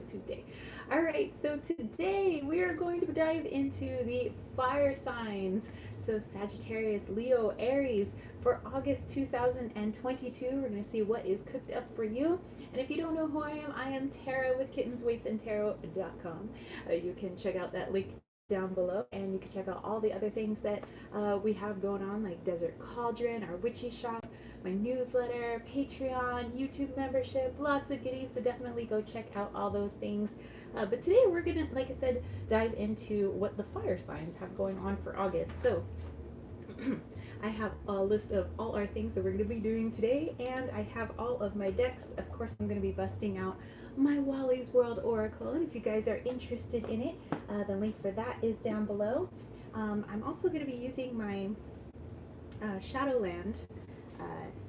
Tuesday. All right, so today we are going to dive into the fire signs. So Sagittarius, Leo, Aries for August 2022. We're going to see what is cooked up for you. And if you don't know who I am Tara with kittensweightsandtarot.com. You can check out that link down below, and you can check out all the other things that we have going on, like Desert Cauldron, our witchy shop, my newsletter, Patreon, YouTube membership, lots of goodies. So definitely go check out all those things. But today we're gonna, like I said, dive into what the fire signs have going on for August. So I have a list of all our things that we're going to be doing today, and I have all of my decks. Of course, I'm going to be busting out my Wally's World Oracle, and if you guys are interested in it, the link for that is down below. I'm also going to be using my Shadowland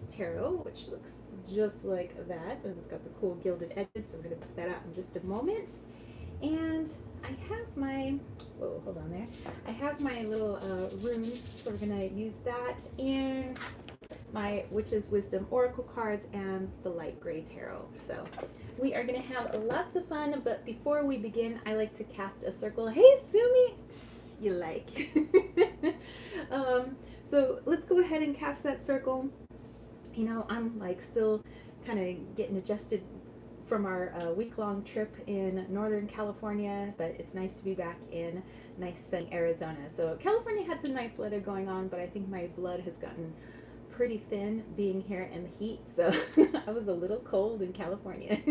tarot, which looks just like that, and it's got the cool gilded edges, so we're going to bust that out in just a moment. And I have my, whoa, hold on there. I have my little runes, so we're going to use that, and my Witch's Wisdom Oracle cards and the light gray tarot. So we are going to have lots of fun, but before we begin, I like to cast a circle. Hey, Sumi! You like. So let's go ahead and cast that circle. You know, I'm like still kind of getting adjusted from our week-long trip in Northern California, but it's nice to be back in nice sunny Arizona. So California had some nice weather going on, but I think my blood has gotten pretty thin being here in the heat, so I was a little cold in California.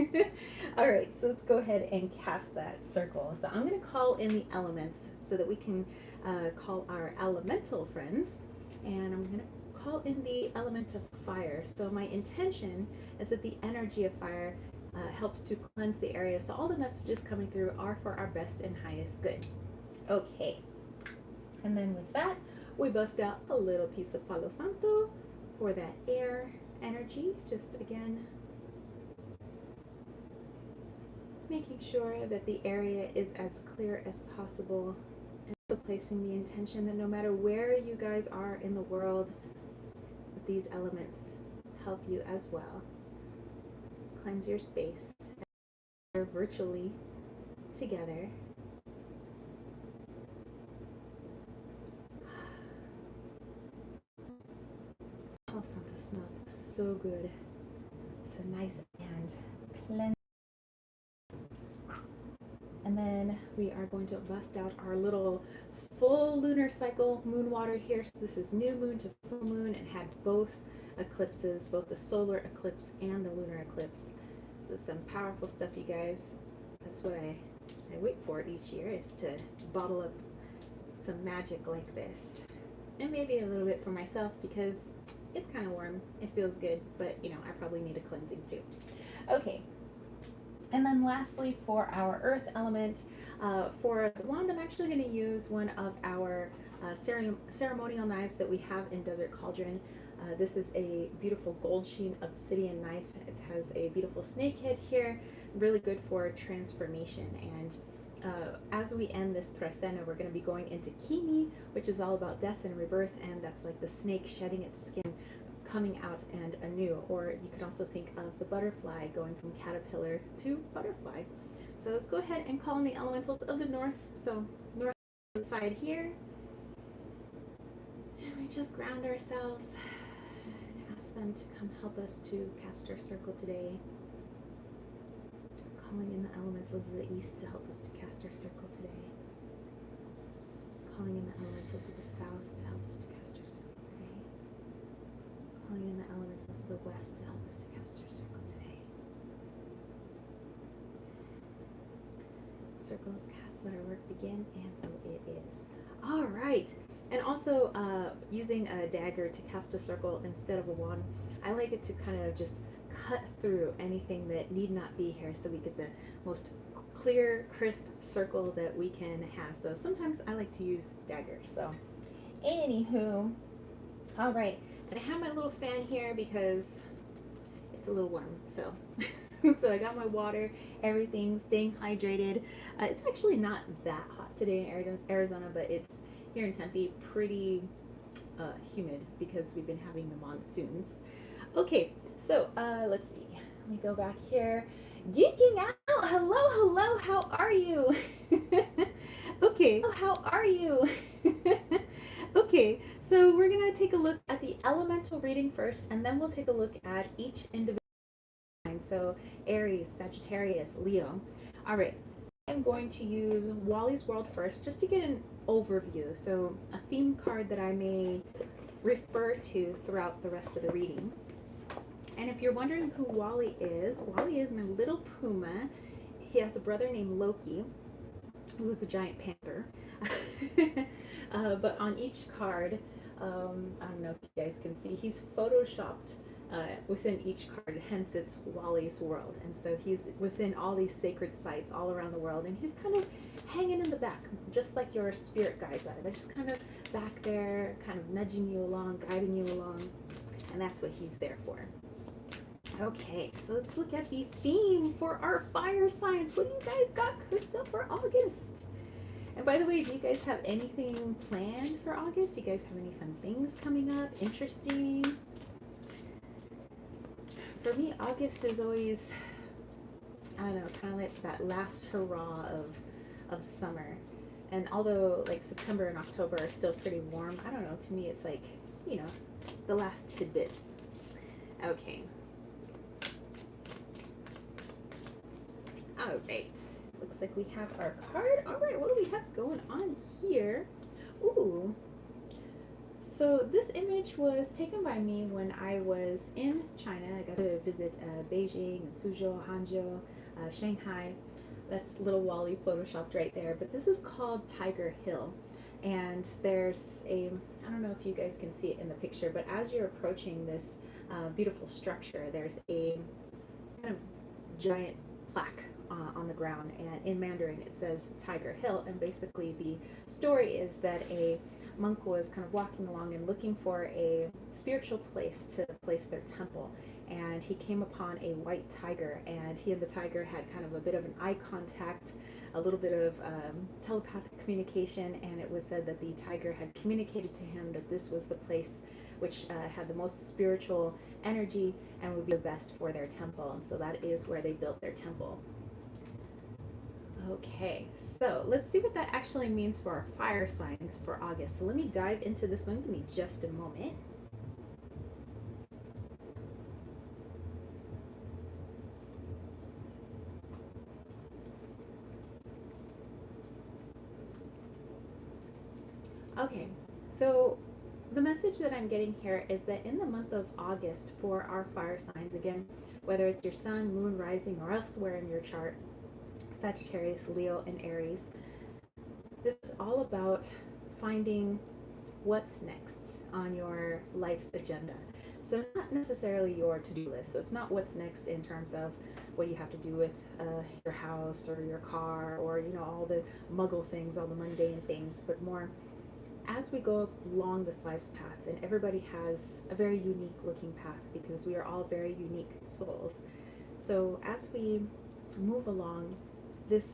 All right, so let's go ahead and cast that circle. So I'm going to call in the elements so that we can call our elemental friends, and I'm going to call in the element of fire. So my intention is that the energy of fire helps to cleanse the area, so all the messages coming through are for our best and highest good. Okay, and then with that, we bust out a little piece of Palo Santo for that air energy. Just again, making sure that the area is as clear as possible, and also placing the intention that no matter where you guys are in the world, these elements help you as well. Cleanse your space. We're virtually together. Palo Santo smells so good. So nice and cleansing. And then we are going to bust out our little full lunar cycle moon water here. So this is new moon to full moon, and had both eclipses, both the solar eclipse and the lunar eclipse. So some powerful stuff, you guys. That's what I wait for it each year, is to bottle up some magic like this. And maybe a little bit for myself because it's kind of warm. It feels good, but you know, I probably need a cleansing too. Okay. And then lastly, for our earth element, for the wand, I'm actually going to use one of our ceremonial knives that we have in Desert Cauldron. This is a beautiful gold sheen obsidian knife. It has a beautiful snake head here, really good for transformation. And as we end this Tresena, we're going to be going into Kimi, which is all about death and rebirth, and that's like the snake shedding its skin, coming out and anew. Or you could also think of the butterfly going from caterpillar to butterfly. So let's go ahead and call in the elementals of the north. So north side here, and we just ground ourselves and ask them to come help us to cast our circle today. Calling in the elementals of the east to help us to cast our circle today. Calling in the elementals of the south to help us to cast our circle today. Calling in the elementals of the west to help us to cast our circle today. Circle is cast, let our work begin, and so it is. All right. And also using a dagger to cast a circle instead of a wand, I like it to kind of just cut through anything that need not be here, so we get the most clear, crisp circle that we can have. So sometimes I like to use daggers. So anywho, all right. And I have my little fan here because it's a little warm. So so I got my water, everything, staying hydrated. It's actually not that hot today in Arizona, but it's here in Tempe pretty humid because we've been having the monsoons. Okay, so let's see. Let me go back here. Geeking out. Hello, are you? Okay, oh, how are you? Okay, so we're gonna take a look at the elemental reading first, and then we'll take a look at each individual sign. So Aries, Sagittarius, Leo. All right, I'm going to use Wally's World first, just to get an overview. So a theme card that I may refer to throughout the rest of the reading. And if you're wondering who Wally is my little puma. He has a brother named Loki, who is a giant panther. But on each card, I don't know if you guys can see, he's photoshopped within each card, hence it's Wally's World. And so he's within all these sacred sites all around the world, and he's kind of hanging in the back, just like your spirit guides are. They're just kind of back there, kind of nudging you along, guiding you along, and that's what he's there for. Okay, so let's look at the theme for our fire signs. What do you guys got cooked up for August? And by the way, do you guys have anything planned for August? Do you guys have any fun things coming up? Interesting? For me, August is always, I don't know, kind of like that last hurrah of summer. And although like September and October are still pretty warm, I don't know, to me it's like, you know, the last tidbits. Okay. All right, looks like we have our card. All right, what do we have going on here? Ooh, so this image was taken by me when I was in China. I got to visit Beijing and Suzhou, Hangzhou, Shanghai. That's little Wally photoshopped right there. But this is called Tiger Hill. And there's a, I don't know if you guys can see it in the picture, but as you're approaching this beautiful structure, there's a kind of giant plaque on the ground, and in Mandarin it says Tiger Hill. And basically the story is that a monk was kind of walking along and looking for a spiritual place to place their temple, and he came upon a white tiger, and he and the tiger had kind of a bit of an eye contact, a little bit of telepathic communication, and it was said that the tiger had communicated to him that this was the place which had the most spiritual energy and would be the best for their temple, and so that is where they built their temple. Okay, so let's see what that actually means for our fire signs for August. So let me dive into this one. Give me just a moment. Okay, so the message that I'm getting here is that in the month of August for our fire signs, again, whether it's your sun, moon, rising, or elsewhere in your chart, Sagittarius, Leo, and Aries, this is all about finding what's next on your life's agenda. So not necessarily your to-do list. So it's not what's next in terms of what you have to do with your house or your car, or, you know, all the muggle things, all the mundane things, but more as we go along this life's path. And everybody has a very unique looking path because we are all very unique souls. So as we move along this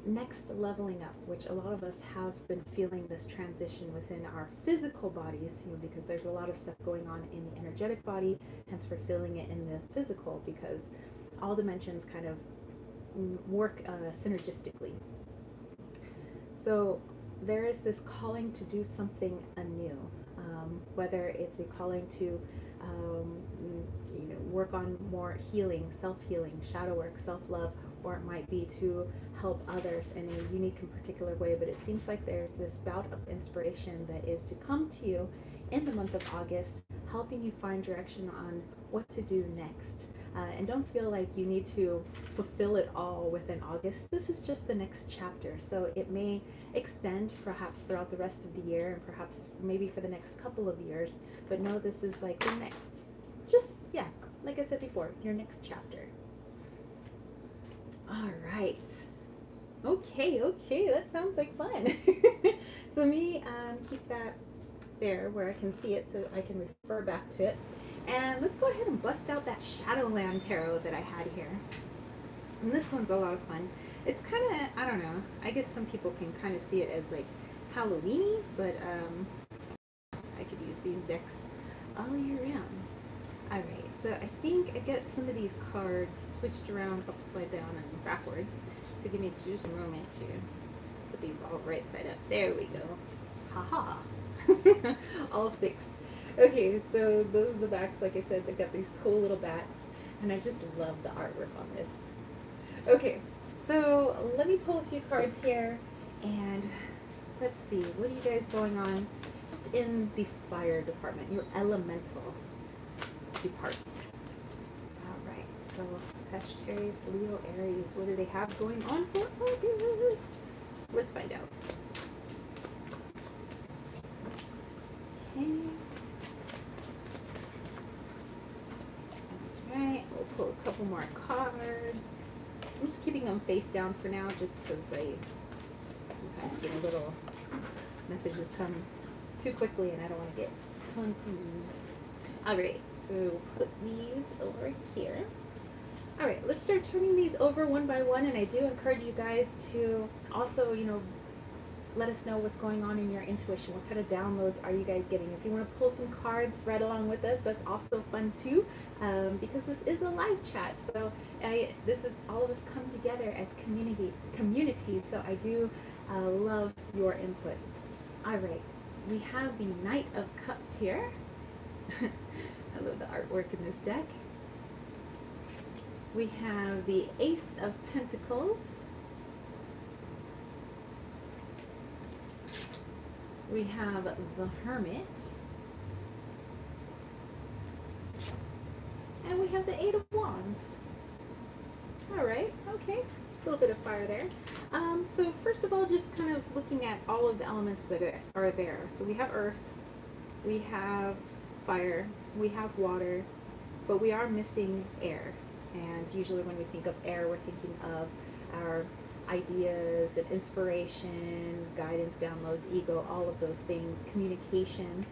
next leveling up, which a lot of us have been feeling this transition within our physical bodies, you know, because there's a lot of stuff going on in the energetic body, hence we're feeling it in the physical, because all dimensions kind of work synergistically. So there is this calling to do something anew, whether it's a calling to you know, work on more healing, self-healing, shadow work, self-love, or it might be to help others in a unique and particular way. But it seems like there's this bout of inspiration that is to come to you in the month of August, helping you find direction on what to do next. And don't feel like you need to fulfill it all within August. This is just the next chapter. So it may extend perhaps throughout the rest of the year, and perhaps maybe for the next couple of years. But no, this is like the next, just, yeah, like I said before, your next chapter. All right. Okay, that sounds like fun. So let me keep that there where I can see it so I can refer back to it. And let's go ahead and bust out that Shadowland Tarot that I had here. And this one's a lot of fun. It's kind of, I don't know, I guess some people can kind of see it as like Halloween-y, but I could use these decks all year round. Alright, so I think I got some of these cards switched around upside down and backwards. So give me just a moment to put these all right side up. There we go. Haha. All fixed. Okay, so those are the backs. Like I said, they've got these cool little bats, and I just love the artwork on this. Okay, so let me pull a few cards here, and let's see, what are you guys going on just in the fire department, your elemental department? All right, so Sagittarius, Leo, Aries, what do they have going on for August? Let's find out. Okay. All right, we'll pull a couple more cards. I'm just keeping them face down for now, just because I sometimes get a little messages come too quickly and I don't want to get confused. All right, so put these over here. All right, let's start turning these over one by one, and I do encourage you guys to also, let us know what's going on in your intuition. What kind of downloads are you guys getting? If you want to pull some cards right along with us, that's also fun too, because this is a live chat. So this is all of us come together as community. So I do love your input. All right, we have the Knight of Cups here. I love the artwork in this deck. We have the Ace of Pentacles. We have the Hermit. And we have the Eight of Wands. All right, okay, a little bit of fire there. So first of all, just kind of looking at all of the elements that are there. So we have earth, we have fire, we have water, but we are missing air. And usually when we think of air, we're thinking of our ideas and inspiration, guidance, downloads, ego, all of those things, communication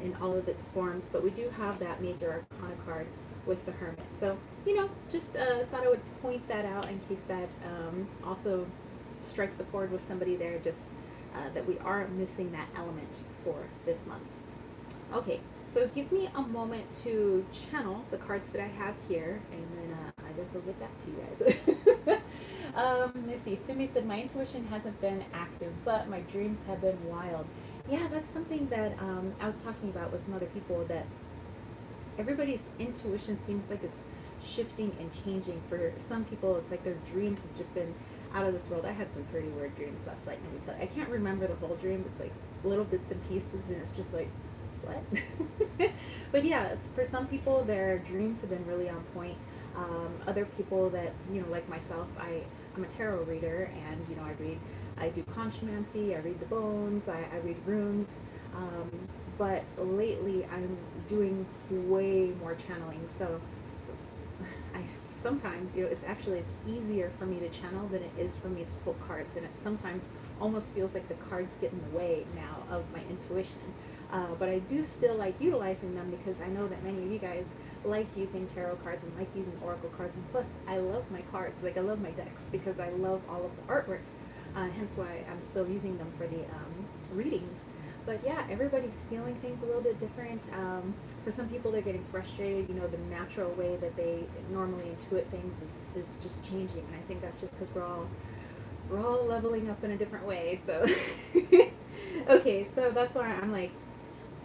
in all of its forms. But we do have that major arcana card with the Hermit. So, just thought I would point that out in case that also strikes a chord with somebody there, just that we are missing that element for this month. Okay, so give me a moment to channel the cards that I have here, and then I guess I'll get back to you guys. Let's see. Sumi said, my intuition hasn't been active, but my dreams have been wild. Yeah, that's something that I was talking about with some other people, that everybody's intuition seems like it's shifting and changing. For some people, it's like their dreams have just been out of this world. I had some pretty weird dreams last night, let me tell you. I can't remember the whole dream. It's like little bits and pieces, and it's just like, what? But yeah, it's, for some people, their dreams have been really on point. Other people that, like myself, I'm a tarot reader, and I do conchomancy, I read the bones, I read runes, but lately I'm doing way more channeling. So sometimes it's easier for me to channel than it is for me to pull cards, and it sometimes almost feels like the cards get in the way now of my intuition. But I do still like utilizing them, because I know that many of you guys like using tarot cards and like using oracle cards, and plus I love my cards, like I love my decks, because I love all of the artwork, hence why I'm still using them for the readings. But yeah, everybody's feeling things a little bit different. For some people, they're getting frustrated. The natural way that they normally intuit things is just changing, and I think that's just because we're all leveling up in a different way. So okay, so that's why I'm like,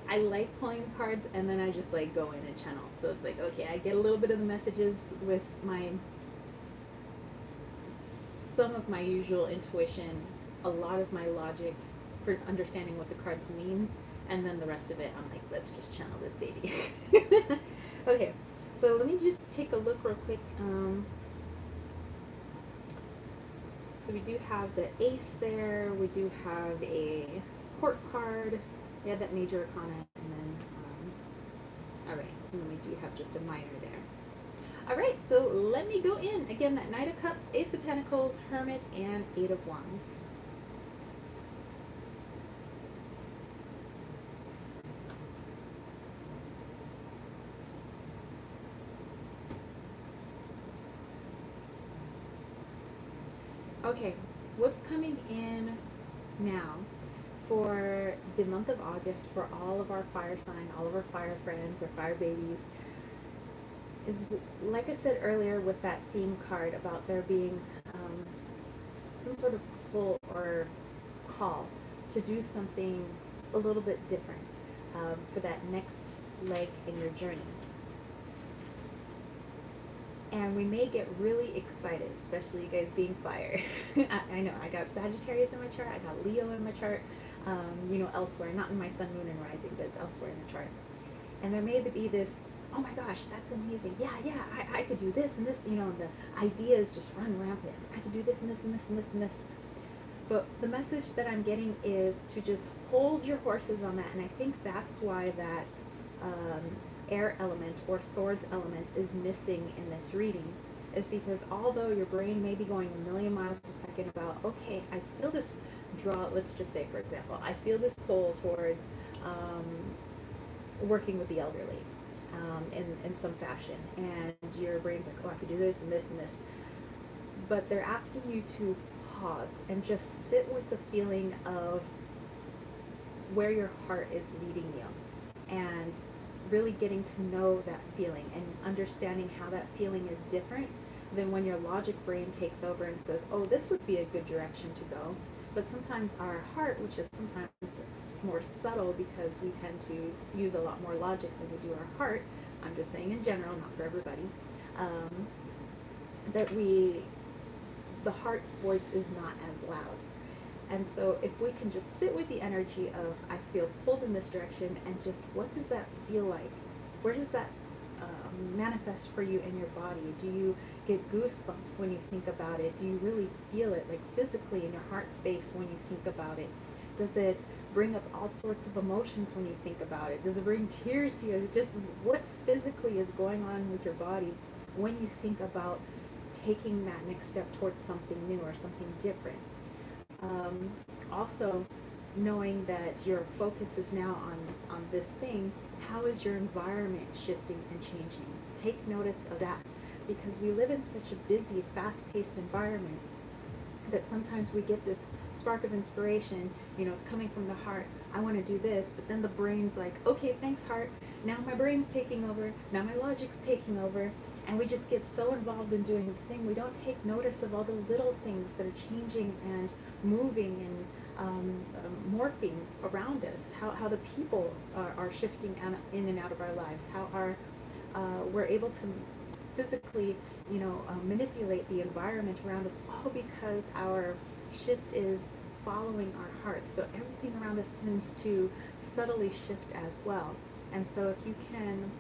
I like pulling cards, and then I just like go in and channel. So it's like, okay, I get a little bit of the messages with some of my usual intuition, a lot of my logic for understanding what the cards mean, and then the rest of it, I'm like, let's just channel this baby. Okay, so let me just take a look real quick. So we do have the ace there, we do have a court card, we have that major arcana, and then, all right, and then we do have just a minor there. All right, so let me go in. Again, that Knight of Cups, Ace of Pentacles, Hermit, and Eight of Wands. Okay, what's coming in now for the month of August for all of our fire sign, all of our fire friends, our fire babies, is, like I said earlier with that theme card about there being sort of pull or call to do something a little bit different for that next leg in your journey. And we may get really excited, especially you guys being fire. I know, I got Sagittarius in my chart, I got Leo in my chart, elsewhere, not in my sun, moon, and rising, but elsewhere in the chart. And there may be this, oh my gosh, that's amazing. Yeah, I could do this and this, and the ideas just run rampant. I could do this and this and this and this and this. But the message that I'm getting is to just hold your horses on that. And I think that's why that air element or swords element is missing in this reading, is because although your brain may be going a million miles a second about, okay, I feel this draw, let's just say, for example, I feel this pull towards working with the elderly in some fashion. And your brain's like, oh, I could do this and this and this. But they're asking you to pause and just sit with the feeling of where your heart is leading you, and really getting to know that feeling and understanding how that feeling is different than when your logic brain takes over and says, oh, this would be a good direction to go. But sometimes our heart, which is sometimes more subtle because we tend to use a lot more logic than we do our heart, I'm just saying in general, not for everybody, the heart's voice is not as loud. And so if we can just sit with the energy of, I feel pulled in this direction, and just, what does that feel like? Where does that manifest for you in your body? Do you get goosebumps when you think about it? Do you really feel it, like physically in your heart space when you think about it? Does it bring up all sorts of emotions when you think about it? Does it bring tears to you? Is it just, what physically is going on with your body when you think about taking that next step towards something new or something different? Also, knowing that your focus is now on this thing, how is your environment shifting and changing? Take notice of that, because we live in such a busy, fast-paced environment that sometimes we get this spark of inspiration, it's coming from the heart, I want to do this, but then the brain's like, okay, thanks heart, now my brain's taking over, now my logic's taking over, and we just get so involved in doing the thing, we don't take notice of all the little things that are changing and moving and morphing around us, how the people are shifting in and out of our lives, how we're able to physically, manipulate the environment around us, all because our shift is following our heart. So everything around us tends to subtly shift as well. And so if you can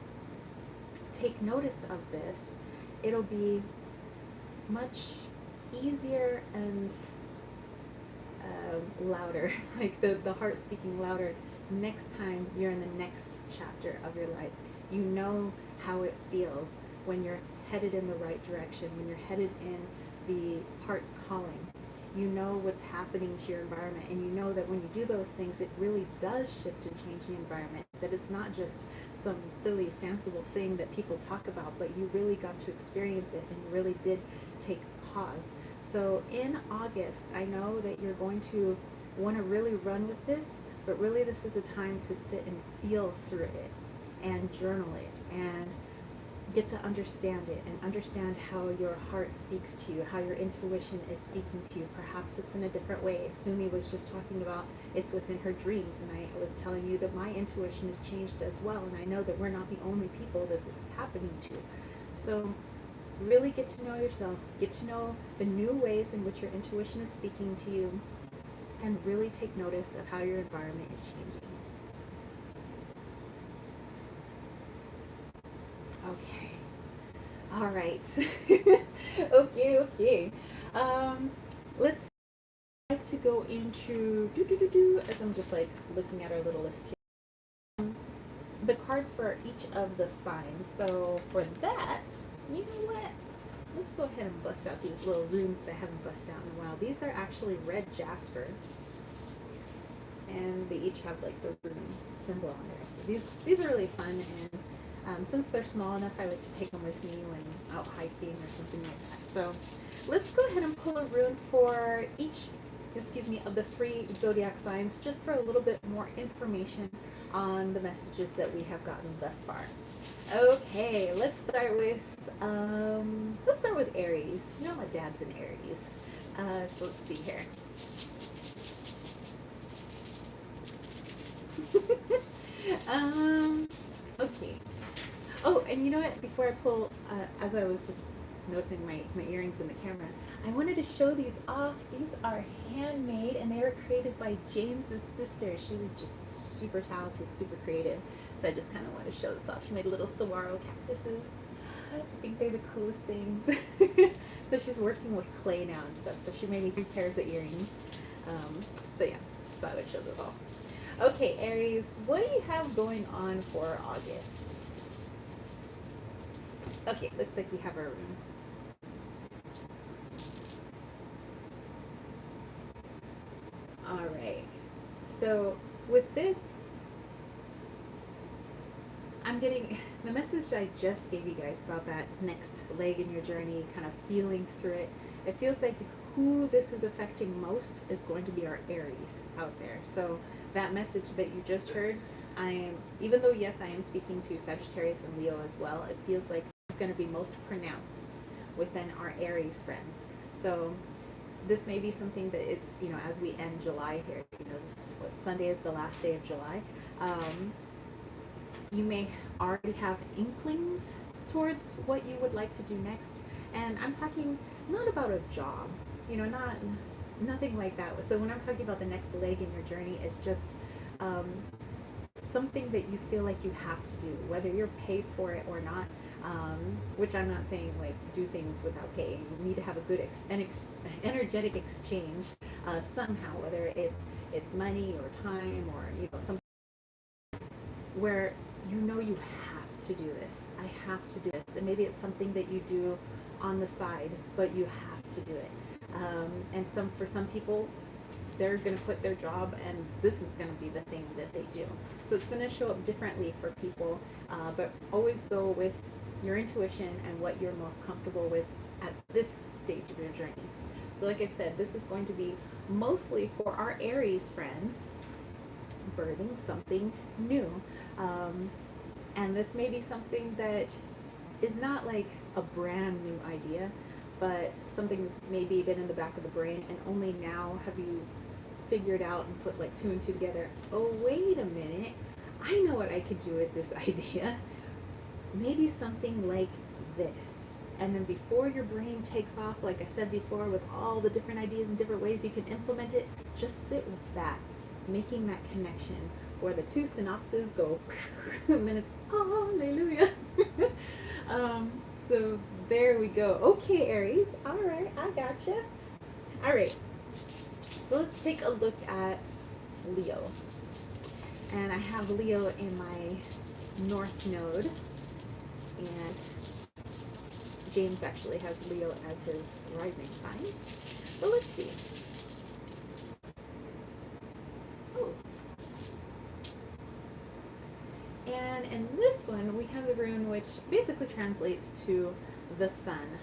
take notice of this, it'll be much easier and louder, like the heart speaking louder next time you're in the next chapter of your life. You know how it feels when you're headed in the right direction, when you're headed in the heart's calling. You know what's happening to your environment, and you know that when you do those things, it really does shift and change the environment, that it's not just some silly, fanciful thing that people talk about, but you really got to experience it, and you really did take pause. So in August, I know that you're going to want to really run with this, but really this is a time to sit and feel through it and journal it and get to understand it and understand how your heart speaks to you, how your intuition is speaking to you. Perhaps it's in a different way. Sumi was just talking about it's within her dreams, and I was telling you that my intuition has changed as well, and I know that we're not the only people that this is happening to. So really get to know yourself, get to know the new ways in which your intuition is speaking to you, and really take notice of how your environment is changing. Okay. All right. Okay. Let's like to go into as I'm just like looking at our little list here. The cards for each of the signs. So for that, you know what? Let's go ahead and bust out these little runes that I haven't busted out in a while. These are actually red jasper, and they each have like the rune symbol on there. So these are really fun, and since they're small enough, I like to take them with me when out hiking or something like that. So let's go ahead and pull a rune for each, of the 3 zodiac signs, just for a little bit more information on the messages that we have gotten thus far. Okay, let's start with Aries. You know my dad's an Aries. So let's see here. Okay. Oh, and you know what? Before I pull, as I was just noticing my earrings in the camera, I wanted to show these off. These are handmade, and they were created by James's sister. She was just super talented, super creative. So I just kind of wanted to show this off. She made little saguaro cactuses. I think they're the coolest things. So she's working with clay now and stuff. So she made me 3 pairs of earrings. So yeah, just thought I'd show those off. Okay, Aries, what do you have going on for August? Okay, looks like we have our room. All right. So with this, I'm getting the message I just gave you guys about that next leg in your journey, kind of feeling through it. It feels like who this is affecting most is going to be our Aries out there. So that message that you just heard, even though yes, I am speaking to Sagittarius and Leo as well, it feels like it's going to be most pronounced within our Aries friends. So this may be something that it's, as we end July here, Sunday is the last day of July. You may already have inklings towards what you would like to do next. And I'm talking not about a job, nothing like that. So when I'm talking about the next leg in your journey, it's just something that you feel like you have to do, whether you're paid for it or not. Which I'm not saying like do things without paying. You need to have a good energetic exchange somehow, whether it's money or time or something where you have to do this. I have to do this, and maybe it's something that you do on the side, but you have to do it. And for some people, they're going to put their job, and this is going to be the thing that they do. So it's going to show up differently for people, but always go with your intuition and what you're most comfortable with at this stage of your journey. So like I said, this is going to be mostly for our Aries friends, birthing something new. And this may be something that is not like a brand new idea, but something that's maybe been in the back of the brain, and only now have you figured out and put like 2 and 2 together. Oh, wait a minute. I know what I could do with this idea. Maybe something like this. And then before your brain takes off, like I said before, with all the different ideas and different ways you can implement it, just sit with that, making that connection where the 2 synapses go and then it's hallelujah. So there we go. Okay, Aries. All right, I gotcha. All right. So let's take a look at Leo. And I have Leo in my North Node. And James actually has Leo as his rising sign. So let's see. Oh. And in this one, we have the rune which basically translates to the sun.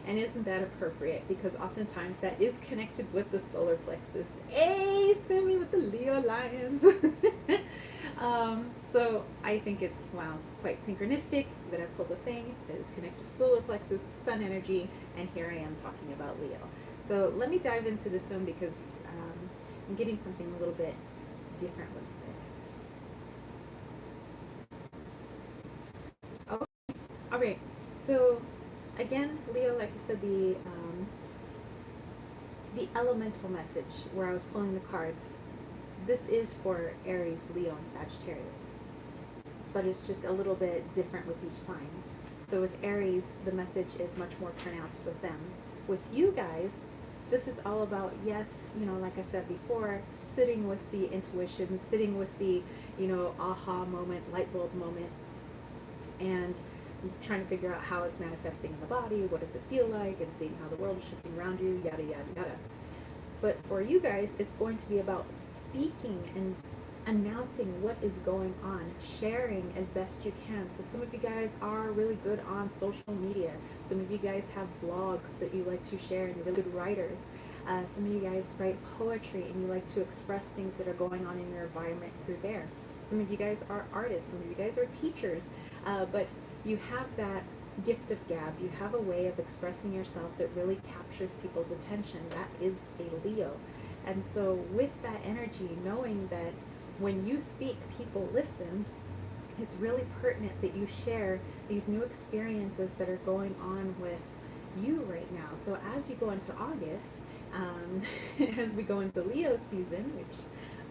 And isn't that appropriate? Because oftentimes that is connected with the solar plexus. Hey, send me with the Leo lions. So I think it's, wow, quite synchronistic that I pulled a thing that is connected to solar plexus, sun energy, and here I am talking about Leo. So let me dive into this one because I'm getting something a little bit different with this. Okay, all right. So again, Leo, like I said, the elemental message where I was pulling the cards. This is for Aries, Leo, and Sagittarius, but it's just a little bit different with each sign. So with Aries, the message is much more pronounced with them. With you guys, this is all about, yes, like I said before, sitting with the intuition, sitting with the, aha moment, light bulb moment, and trying to figure out how it's manifesting in the body, what does it feel like, and seeing how the world is shifting around you, yada, yada, yada. But for you guys, it's going to be about speaking and announcing what is going on, sharing as best you can. So some of you guys are really good on social media. Some of you guys have blogs that you like to share and you're really good writers. Some of you guys write poetry and you like to express things that are going on in your environment through there. Some of you guys are artists. Some of you guys are teachers. But you have that gift of gab. You have a way of expressing yourself that really captures people's attention. That is a Leo. And so with that energy, knowing that when you speak, people listen, it's really pertinent that you share these new experiences that are going on with you right now. So as you go into August, as we go into Leo season, which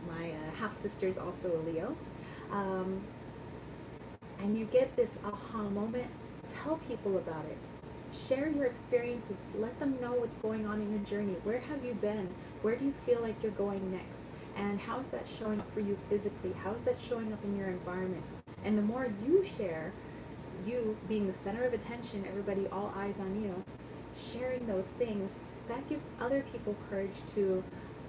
my half sister is also a Leo, and you get this aha moment, tell people about it. Share your experiences. Let them know what's going on in your journey. Where have you been? Where do you feel like you're going next? And how's that showing up for you physically? How's that showing up in your environment? And the more you share, you being the center of attention, everybody, all eyes on you, sharing those things, that gives other people courage to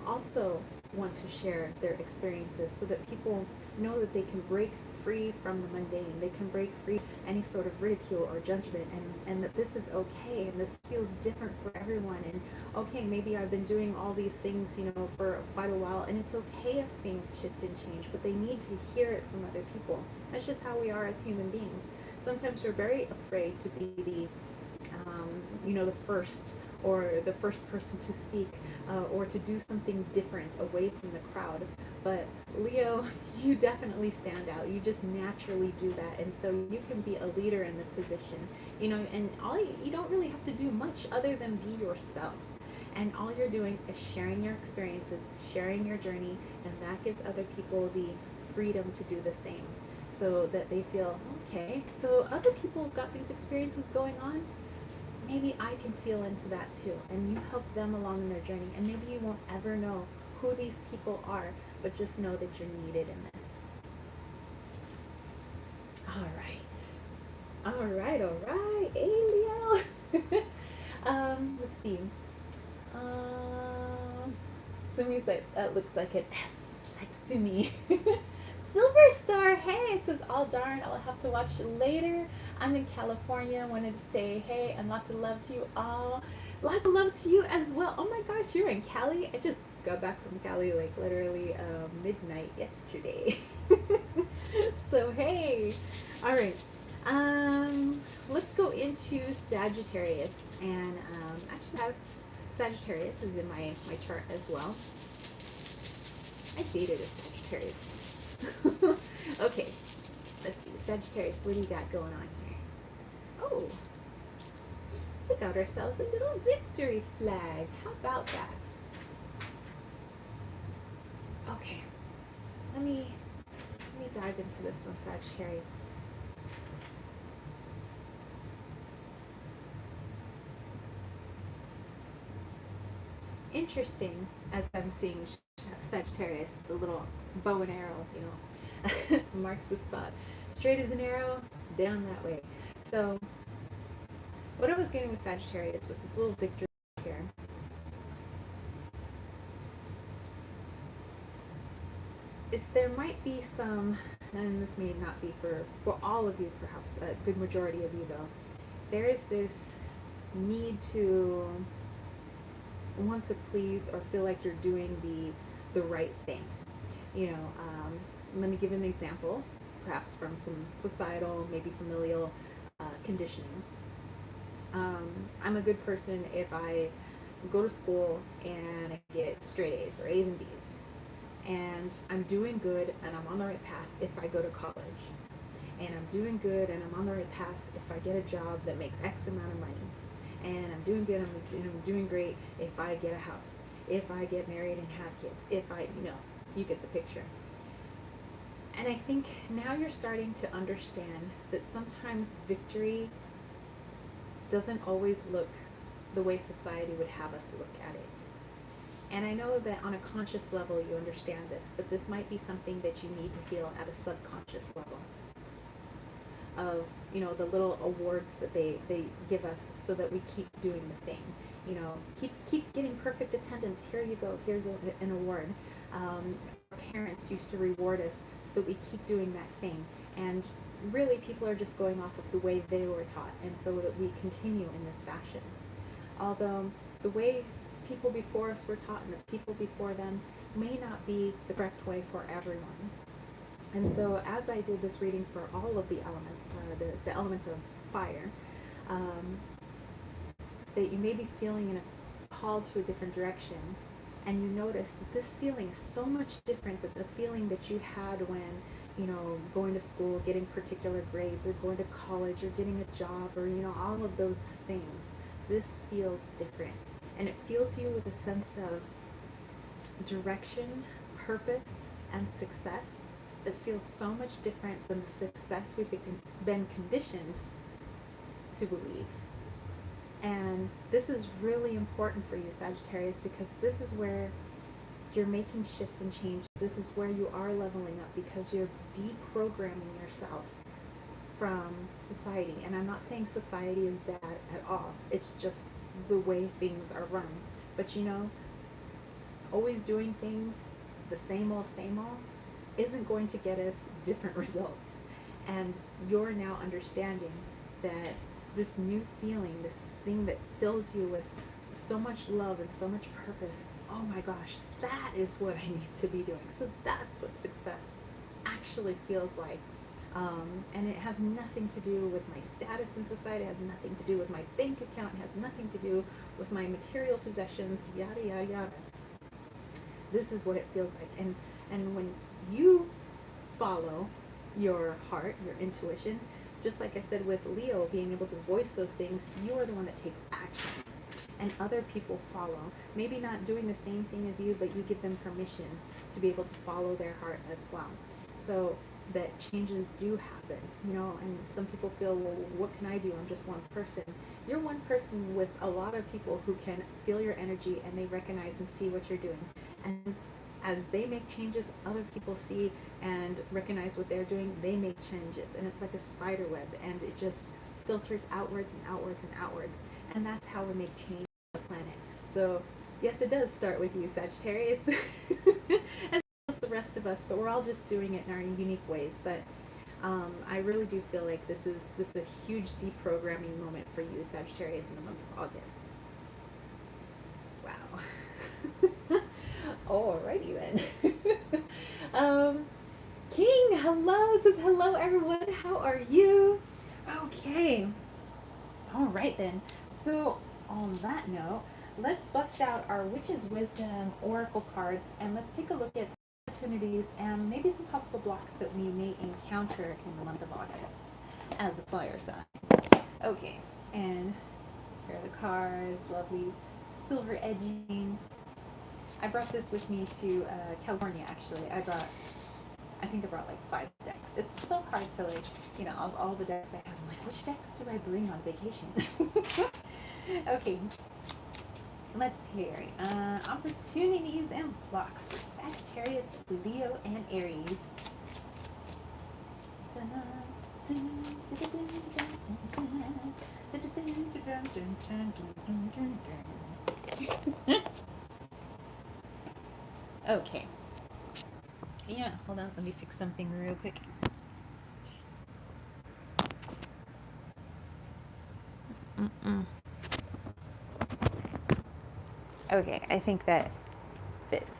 also want to share their experiences, so that people know that they can break free from the mundane. They can break free any sort of ridicule or judgment, and that this is okay, and this feels different for everyone. And okay, maybe I've been doing all these things, for quite a while, and it's okay if things shift and change, but they need to hear it from other people. That's just how we are as human beings. Sometimes we're very afraid to be the the first person to speak, or to do something different away from the crowd. But Leo, you definitely stand out. You just naturally do that, and so you can be a leader in this position. And you don't really have to do much other than be yourself. And all you're doing is sharing your experiences, sharing your journey, and that gives other people the freedom to do the same, so that they feel, okay, so other people have got these experiences going on. Maybe I can feel into that too. And you help them along in their journey. And maybe you won't ever know who these people are, but just know that you're needed in this. All right. Hey, Leo. Let's see. Sumi's like, that looks like an S, like Sumi. Silver Star, hey, it says, all darn, I'll have to watch it later. I'm in California. Wanted to say hey and lots of love to you all. Lots of love to you as well. Oh my gosh, you're in Cali? I just got back from Cali like literally midnight yesterday. So hey, all right. Let's go into Sagittarius, and actually have Sagittarius is in my chart as well. I dated a Sagittarius. Okay, let's see. Sagittarius, what do you got going on here? Oh, we got ourselves a little victory flag. How about that? Okay, let me dive into this one, Sagittarius. Interesting, as I'm seeing Sagittarius with a little bow and arrow, marks the spot. Straight as an arrow, down that way. So, what I was getting with Sagittarius with this little victory here is there might be some, and this may not be for all of you, perhaps a good majority of you though, there is this need to want to please or feel like you're doing the right thing. Let me give an example, perhaps from some societal, maybe familial conditioning. I'm a good person if I go to school and I get straight A's or A's and B's. And I'm doing good and I'm on the right path if I go to college. And I'm doing good and I'm on the right path if I get a job that makes X amount of money. And I'm doing good, I'm doing great if I get a house, if I get married and have kids, if I, you get the picture. And I think now you're starting to understand that sometimes victory doesn't always look the way society would have us look at it. And I know that on a conscious level you understand this, but this might be something that you need to heal at a subconscious level. Of the little awards that they give us so that we keep doing the thing. Keep getting perfect attendance. Here you go. Here's an award. Our parents used to reward us so that we keep doing that thing. And really, people are just going off of the way they were taught, and so that we continue in this fashion. Although the way people before us were taught and the people before them may not be the correct way for everyone. And so as I did this reading for all of the elements, the element of fire, um, that you may be feeling in a call to a different direction, and you notice that this feeling is so much different than the feeling that you had when, you know, going to school, getting particular grades, or going to college, or getting a job, or, you know, all of those things. This feels different, and it fills you with a sense of direction, purpose, and success that feels so much different than the success we've been conditioned to believe. And this is really important for you, Sagittarius, because this is where you're making shifts and changes. This is where you are leveling up, because you're deprogramming yourself from society. And I'm not saying society is bad at all. It's just the way things are run. But you know, always doing things the same old isn't going to get us different results. And you're now understanding that this new feeling, this thing that fills you with so much love and so much purpose, oh my gosh, that is what I need to be doing. So that's what success actually feels like. And it has nothing to do with my status in society, it has nothing to do with my bank account, it has nothing to do with my material possessions, yada, yada, yada. This is what it feels like. And when you follow your heart, your intuition, just like I said with Leo, being able to voice those things, you are the one that takes action. And other people follow. Maybe not doing the same thing as you, but you give them permission to be able to follow their heart as well. So that changes do happen, you know, and some people feel, well, what can I do? I'm just one person. You're one person with a lot of people who can feel your energy, and they recognize and see what you're doing. And as they make changes, other people see and recognize what they're doing, they make changes. And it's like a spider web, and it just filters outwards and outwards and outwards. And that's how we make change on the planet. So yes, it does start with you, Sagittarius, as well as the rest of us, but we're all just doing it in our unique ways. But I really do feel like this is a huge deprogramming moment for you, Sagittarius, in the month of August. Wow. Alrighty then. King, hello. It says hello, everyone. How are you? Okay. All right then. So on that note, let's bust out our Witch's Wisdom Oracle cards, and let's take a look at opportunities and maybe some possible blocks that we may encounter in the month of August as a fire sign. Okay, and here are the cards. Lovely silver edging. I brought this with me to California, actually. I think I brought like 5 decks. It's so hard to, like, you know, of all the decks I have, I'm like, which decks do I bring on vacation? Okay, let's hear opportunities and blocks for Sagittarius, Leo, and Aries. Okay. Yeah, hold on. Let me fix something real quick. Okay, I think that fits.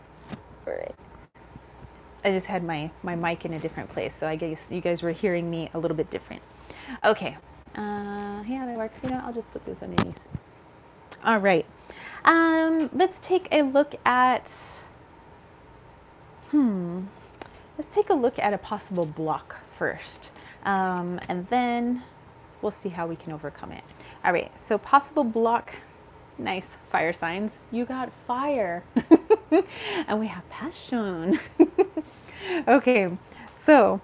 All right. I just had my mic in a different place, so I guess you guys were hearing me a little bit different. Okay. Yeah, that works. You know, I'll just put this underneath. All right. Let's take a look at let's take a look at a possible block first, and then we'll see how we can overcome it. All right, so possible block, nice fire signs. You got fire, and we have passion. Okay, so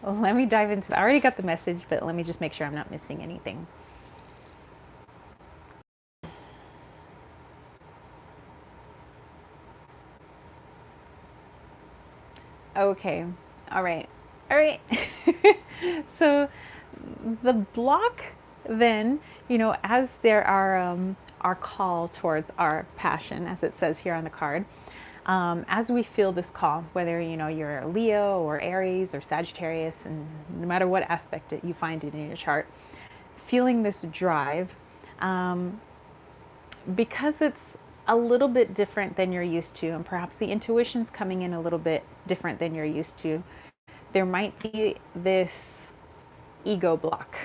let me dive into. I already got the message, but let me just make sure I'm not missing anything. Okay, all right. So the block then, you know, as there are our call towards our passion, as it says here on the card, as we feel this call, whether, you know, you're a Leo or Aries or Sagittarius, and no matter what aspect you find it in your chart, feeling this drive, because it's a little bit different than you're used to, and perhaps the intuition's coming in a little bit different than you're used to, there might be this ego block.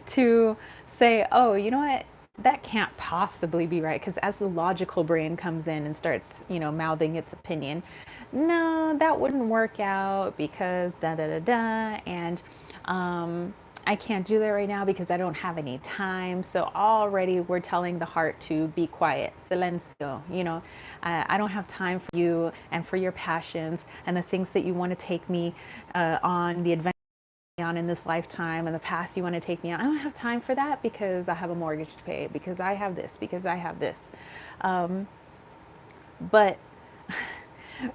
to say, oh, you know what? That can't possibly be right. Because as the logical brain comes in and starts, mouthing its opinion, no, that wouldn't work out because da da da da. And I can't do that right now because I don't have any time. So already we're telling the heart to be quiet, silencio. I don't have time for you and for your passions and the things that you want to take me on the adventure on in this lifetime and the path you want to take me on. I don't have time for that because I have a mortgage to pay, because I have this, because I have this. But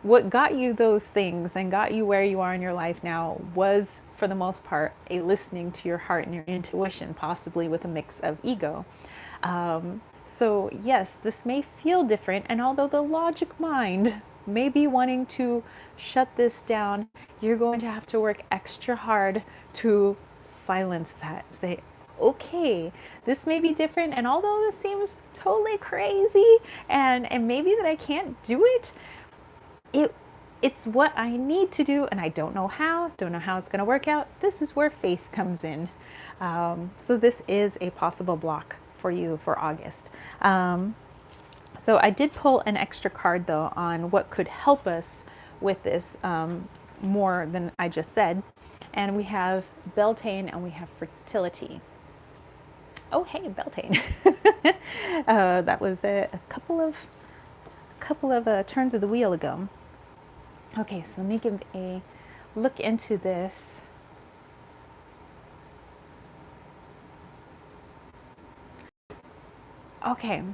what got you those things and got you where you are in your life now was, for the most part, a listening to your heart and your intuition, possibly with a mix of ego. So yes, this may feel different, and although the logic mind may be wanting to shut this down, you're going to have to work extra hard to silence that. Say, okay, this may be different, and although this seems totally crazy and maybe that I can't do it, it's what I need to do, and I don't know how it's going to work out. This is where faith comes in. So this is a possible block for you for August. So I did pull an extra card though on what could help us with this more than I just said. And we have Beltane and we have fertility. Oh, hey, Beltane. That was a couple of turns of the wheel ago. Okay, so let me give a look into this. Okay,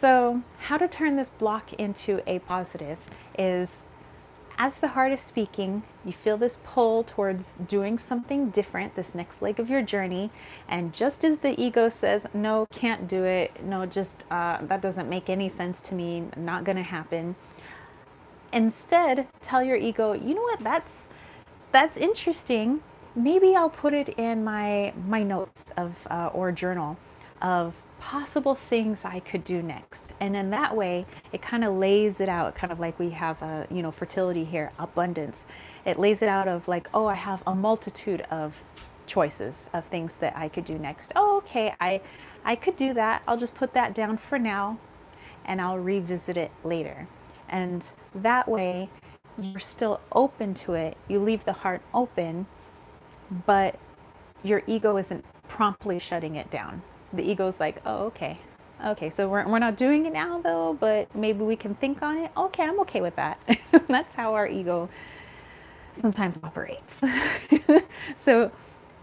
so how to turn this block into a positive is, as the heart is speaking, you feel this pull towards doing something different, this next leg of your journey. And just as the ego says, no, can't do it. No, just that doesn't make any sense to me. Not going to happen. Instead, tell your ego, you know what, that's interesting. Maybe I'll put it in my notes of or journal of possible things I could do next. And in that way, it kind of lays it out, kind of like we have fertility here, abundance. It lays it out of like, oh, I have a multitude of choices of things that I could do next. Oh, okay, I could do that. I'll just put that down for now and I'll revisit it later. And that way you're still open to it. You leave the heart open, but your ego isn't promptly shutting it down. The ego's like, oh, okay, so we're not doing it now though, but maybe we can think on it. Okay, I'm okay with that. That's how our ego sometimes operates. So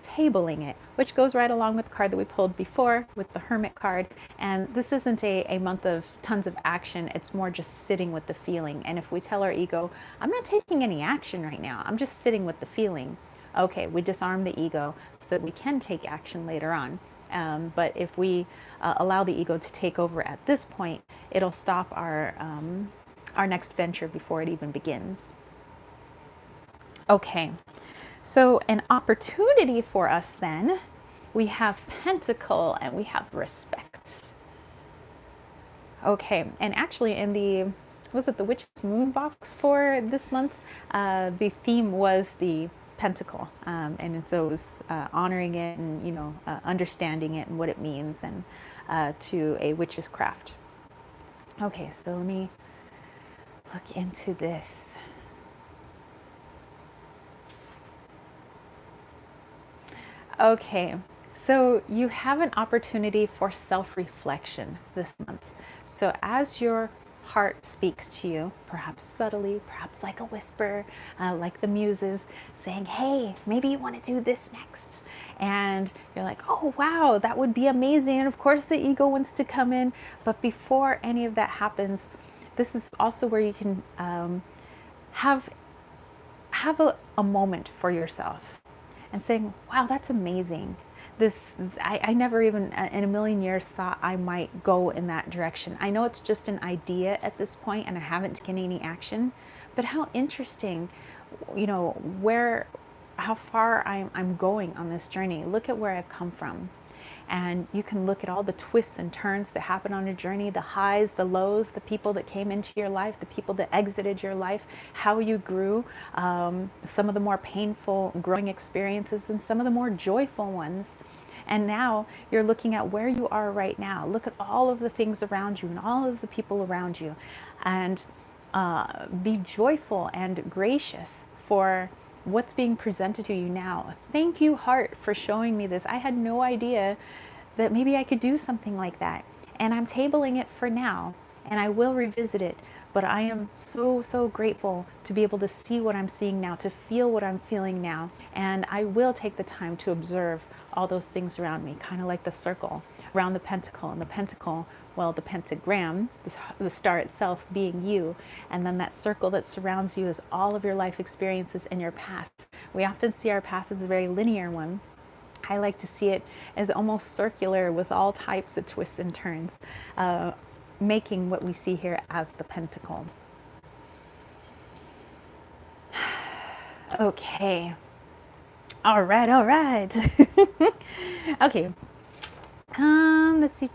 tabling it, which goes right along with the card that we pulled before with the Hermit card. And this isn't a month of tons of action. It's more just sitting with the feeling. And if we tell our ego, I'm not taking any action right now, I'm just sitting with the feeling. Okay, we disarm the ego so that we can take action later on. But if we allow the ego to take over at this point, it'll stop our next venture before it even begins. Okay, so an opportunity for us then, we have Pentacle and we have Respect. Okay, and actually in the Witch's Moon box for this month, the theme was the Pentacle, and so it was honoring it and understanding it and what it means, and to a witch's craft. Okay, so let me look into this. Okay, so you have an opportunity for self-reflection this month. So as your heart speaks to you, perhaps subtly, perhaps like a whisper, like the muses saying, hey, maybe you want to do this next. And you're like, oh, wow, that would be amazing. And of course the ego wants to come in. But before any of that happens, this is also where you can have a moment for yourself and saying, wow, that's amazing. I never even in a million years thought I might go in that direction. I know it's just an idea at this point and I haven't taken any action, but how interesting, how far I'm going on this journey. Look at where I've come from. And you can look at all the twists and turns that happen on a journey, the highs, the lows, the people that came into your life, the people that exited your life, how you grew, some of the more painful growing experiences and some of the more joyful ones. And now you're looking at where you are right now. Look at all of the things around you and all of the people around you, and be joyful and gracious for what's being presented to you now. Thank you, heart, for showing me this. I had no idea that maybe I could do something like that. And I'm tabling it for now, and I will revisit it. But I am so, so grateful to be able to see what I'm seeing now, to feel what I'm feeling now. And I will take the time to observe all those things around me, kind of like the circle around the pentacle. And the pentacle, well, the pentagram, the star itself being you. And then that circle that surrounds you is all of your life experiences and your path. We often see our path as a very linear one. I like to see it as almost circular with all types of twists and turns, making what we see here as the pentacle. Okay. All right. Okay. Let's see.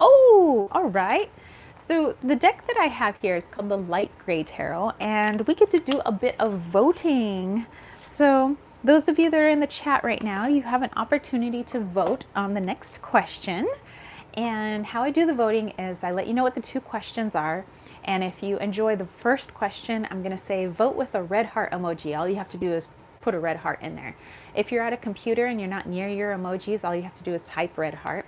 Oh, all right. So the deck that I have here is called the Light Gray Tarot, and we get to do a bit of voting. So those of you that are in the chat right now, you have an opportunity to vote on the next question. And how I do the voting is I let you know what the two questions are. And if you enjoy the first question, I'm going to say vote with a red heart emoji. All you have to do is put a red heart in there. If you're at a computer and you're not near your emojis, all you have to do is type red heart.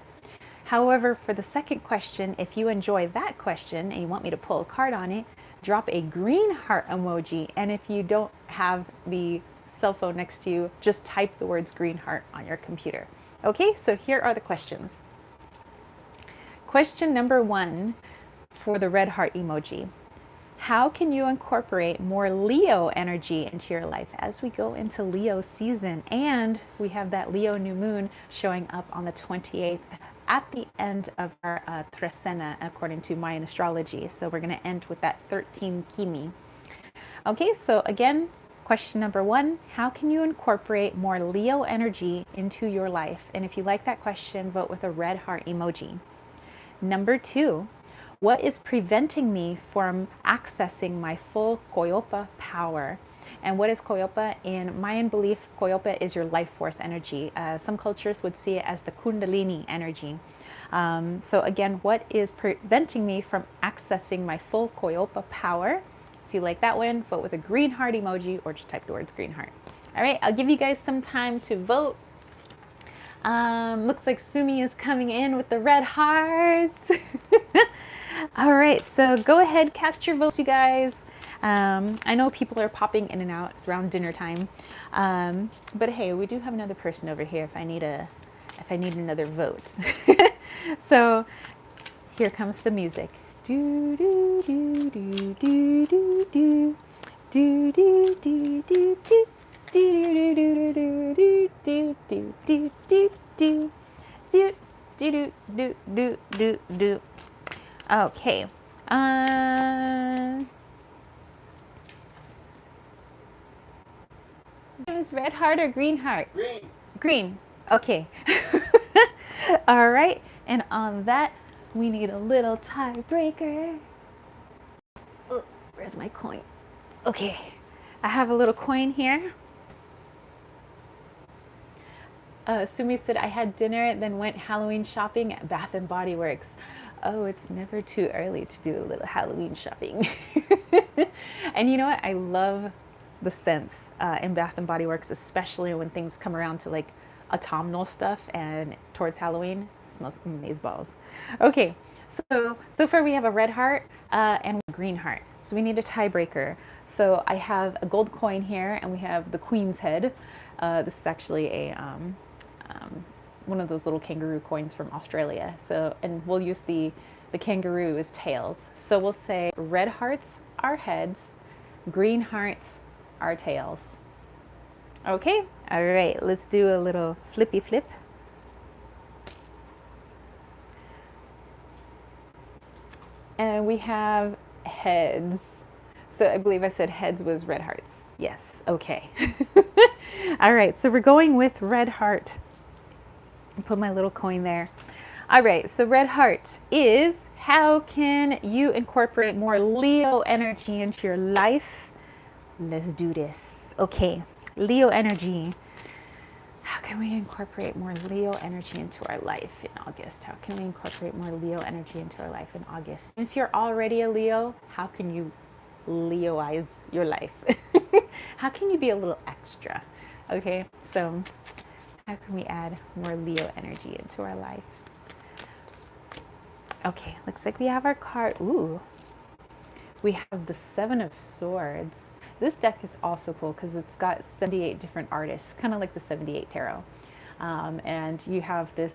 However, for the second question, if you enjoy that question and you want me to pull a card on it, drop a green heart emoji. And if you don't have the cell phone next to you, just type the words green heart on your computer. Okay, so here are the questions. Question number 1 for the red heart emoji. How can you incorporate more Leo energy into your life as we go into Leo season? And we have that Leo new moon showing up on the 28th at the end of our trecena according to Mayan astrology. So we're going to end with that 13 kimi. Okay, so again, question number 1, how can you incorporate more Leo energy into your life? And if you like that question, vote with a red heart emoji. Number 2, what is preventing me from accessing my full Coyopa power? And what is Coyopa? In Mayan belief, Coyopa is your life force energy. Some cultures would see it as the Kundalini energy. So again, what is preventing me from accessing my full Coyopa power? If you like that one, vote with a green heart emoji or just type the words green heart. All right, I'll give you guys some time to vote. Looks like Sumi is coming in with the red hearts. All right, so go ahead, cast your votes, you guys. I know people are popping in and out. It's around dinner time. But hey, we do have another person over here if I need another vote. So here comes the music. Do do do do do do do do do do do do. Do do do do do do do do do do do do do do do. Okay. It was red heart or green heart? Green. Green. Okay. All right. And on that, we need a little tiebreaker. Oh, where's my coin? Okay. I have a little coin here. Sumi said, I had dinner, then went Halloween shopping at Bath and Body Works. Oh, it's never too early to do a little Halloween shopping. And you know what? I love the scents in Bath and Body Works, especially when things come around to like autumnal stuff and towards Halloween. It smells amazeballs. Okay, so far we have a red heart and a green heart. So we need a tiebreaker. So I have a gold coin here, and we have the Queen's head. This is actually a one of those little kangaroo coins from Australia. So, and we'll use the kangaroo as tails. So we'll say red hearts are heads, green hearts are tails. Okay, all right, let's do a little flippy flip. And we have heads. So I believe I said heads was red hearts. Yes, okay. All right, so we're going with red heart. Put my little coin there. All right, so red heart is, how can you incorporate more Leo energy into your life? Let's do this. Okay, Leo energy. How can we incorporate more Leo energy into our life in August? How can we incorporate more Leo energy into our life in August? If you're already a Leo, how can you Leoize your life? How can you be a little extra? Okay, so how can we add more Leo energy into our life? Okay, looks like we have our card. Ooh, we have the Seven of Swords. This deck is also cool because it's got 78 different artists, kind of like the 78 Tarot. And you have this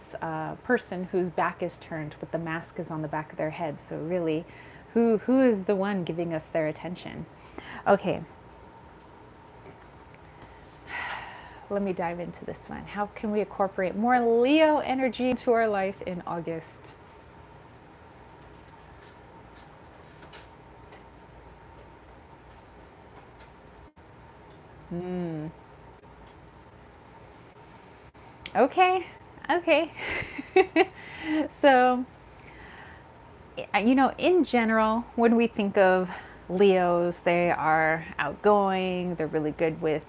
person whose back is turned, but the mask is on the back of their head. So really, who is the one giving us their attention? Okay. Let me dive into this one. How can we incorporate more Leo energy into our life in August? Okay. So, you know, in general, when we think of Leos, they are outgoing, they're really good with,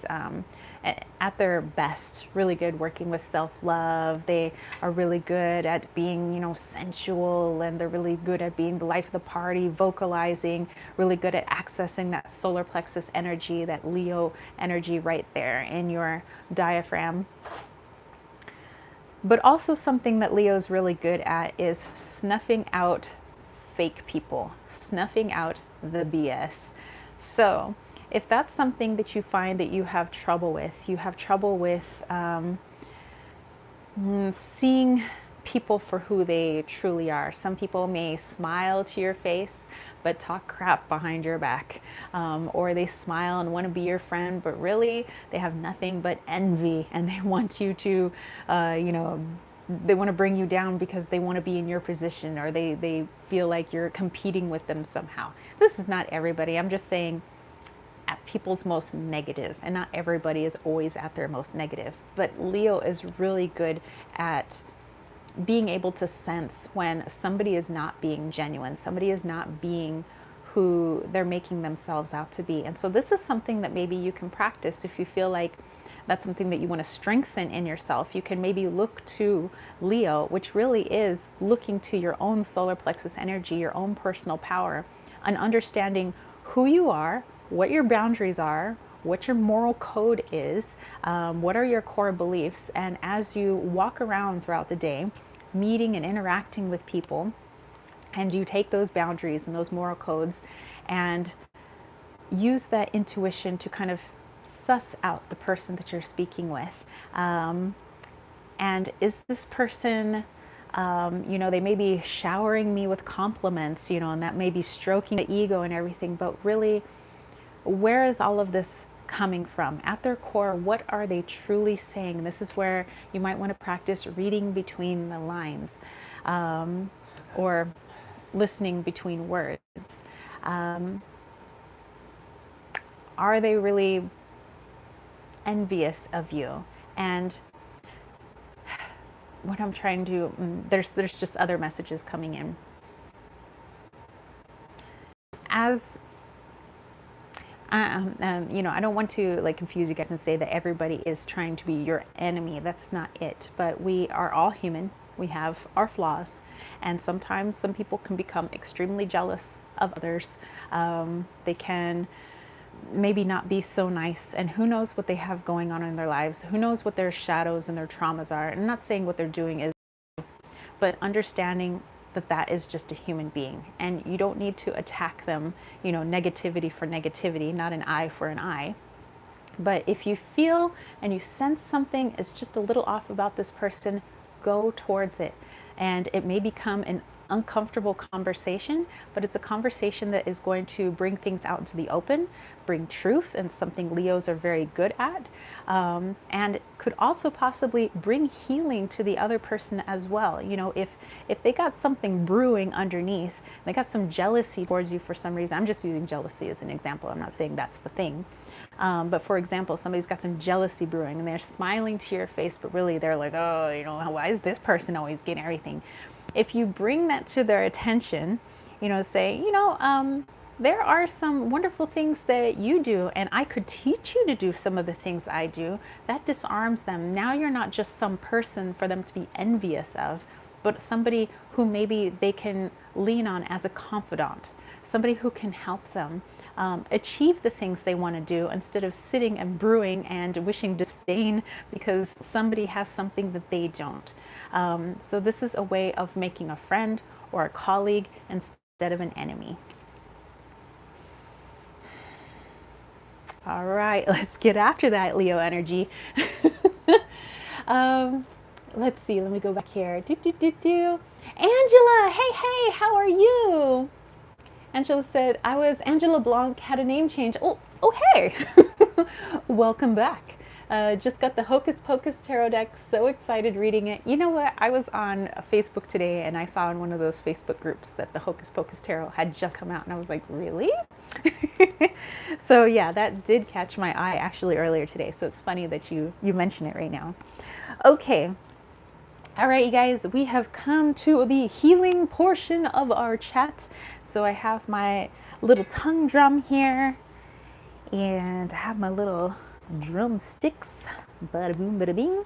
at their best, really good working with self-love. They are really good at being, you know, sensual, and they're really good at being the life of the party, vocalizing, really good at accessing that solar plexus energy, that Leo energy right there in your diaphragm. But also something that Leo's really good at is snuffing out fake people, snuffing out the BS. So if that's something that you find that you have trouble with, seeing people for who they truly are. Some people may smile to your face, but talk crap behind your back. Or they smile and want to be your friend, but really they have nothing but envy, and they want you to, they want to bring you down because they want to be in your position, or they feel like you're competing with them somehow. This is not everybody. I'm just saying at people's most negative, and not everybody is always at their most negative. But Leo is really good at being able to sense when somebody is not being genuine, somebody is not being who they're making themselves out to be. And so this is something that maybe you can practice if you feel like that's something that you want to strengthen in yourself. You can maybe look to Leo, which really is looking to your own solar plexus energy, your own personal power, and understanding who you are, what your boundaries are, what your moral code is, what are your core beliefs. And as you walk around throughout the day, meeting and interacting with people, and you take those boundaries and those moral codes and use that intuition to kind of suss out the person that you're speaking with. And is this person, they may be showering me with compliments, and that may be stroking the ego and everything, but really, where is all of this coming from? At their core, what are they truly saying? This is where you might want to practice reading between the lines, or listening between words. Are they really envious of you? And what I'm trying to, there's just other messages coming in. As I don't want to confuse you guys and say that everybody is trying to be your enemy. That's not it. But we are all human. We have our flaws, and sometimes some people can become extremely jealous of others. They can maybe not be so nice, and who knows what they have going on in their lives. Who knows what their shadows and their traumas are. I'm not saying what they're doing is, but understanding that is just a human being, and you don't need to attack them, negativity for negativity, not an eye for an eye. But if you feel and you sense something is just a little off about this person, go towards it. And it may become an uncomfortable conversation, but it's a conversation that is going to bring things out into the open, bring truth, and something Leos are very good at, and could also possibly bring healing to the other person as well. If they got something brewing underneath, they got some jealousy towards you for some reason. I'm just using jealousy as an example. I'm not saying that's the thing. But for example, somebody's got some jealousy brewing and they're smiling to your face, but really they're like, oh, why is this person always getting everything? If you bring that to their attention, say, there are some wonderful things that you do, and I could teach you to do some of the things I do. That disarms them. Now you're not just some person for them to be envious of, but somebody who maybe they can lean on as a confidant, somebody who can help them achieve the things they want to do instead of sitting and brewing and wishing disdain because somebody has something that they don't. So this is a way of making a friend or a colleague instead of an enemy. All right, let's get after that, Leo energy. um, let's see, let me go back here. Angela, hey, how are you? Angela said, I was Angela Blanc, had a name change. Oh, hey. Welcome back. Just got the Hocus Pocus Tarot deck. So excited reading it. You know what? I was on Facebook today and I saw in one of those Facebook groups that the Hocus Pocus Tarot had just come out. And I was like, really? So yeah, that did catch my eye actually earlier today. So it's funny that you mention it right now. Okay. All right, you guys, we have come to the healing portion of our chat. So I have my little tongue drum here and I have my little drumsticks, bada boom, bada bing.